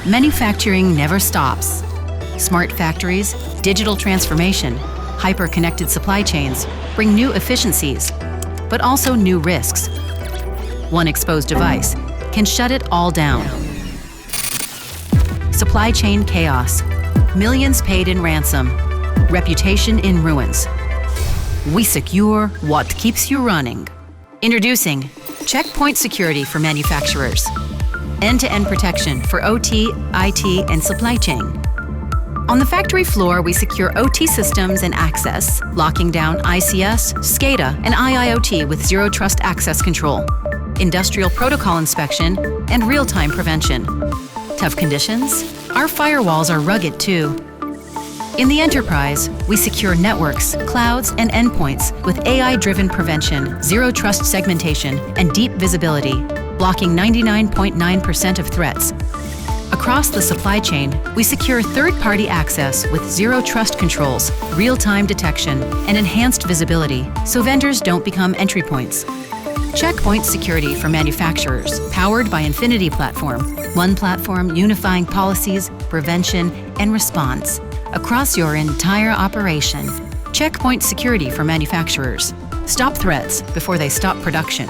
Manufacturing never stops. Smart factories, digital transformation, hyper-connected supply chains bring new efficiencies, but also new risks. One exposed device can shut it all down. Supply chain chaos, millions paid in ransom, reputation in ruins. We secure what keeps you running. Introducing Checkpoint Security for manufacturers. End-to-end protection for OT, IT, and supply chain. On the factory floor, we secure OT systems and access, locking down ICS, SCADA, and IIoT with Zero Trust Access Control, industrial protocol inspection, and real-time prevention. Tough conditions? Our firewalls are rugged too. In the enterprise, we secure networks, clouds, and endpoints with AI-driven prevention, zero trust segmentation, and deep visibility, blocking 99.9% of threats. Across the supply chain, we secure third-party access with zero trust controls, real-time detection, and enhanced visibility, so vendors don't become entry points. Checkpoint Security for manufacturers, powered by Infinity Platform. One platform unifying policies, prevention, and response across your entire operation. Checkpoint Security for manufacturers. Stop threats before they stop production.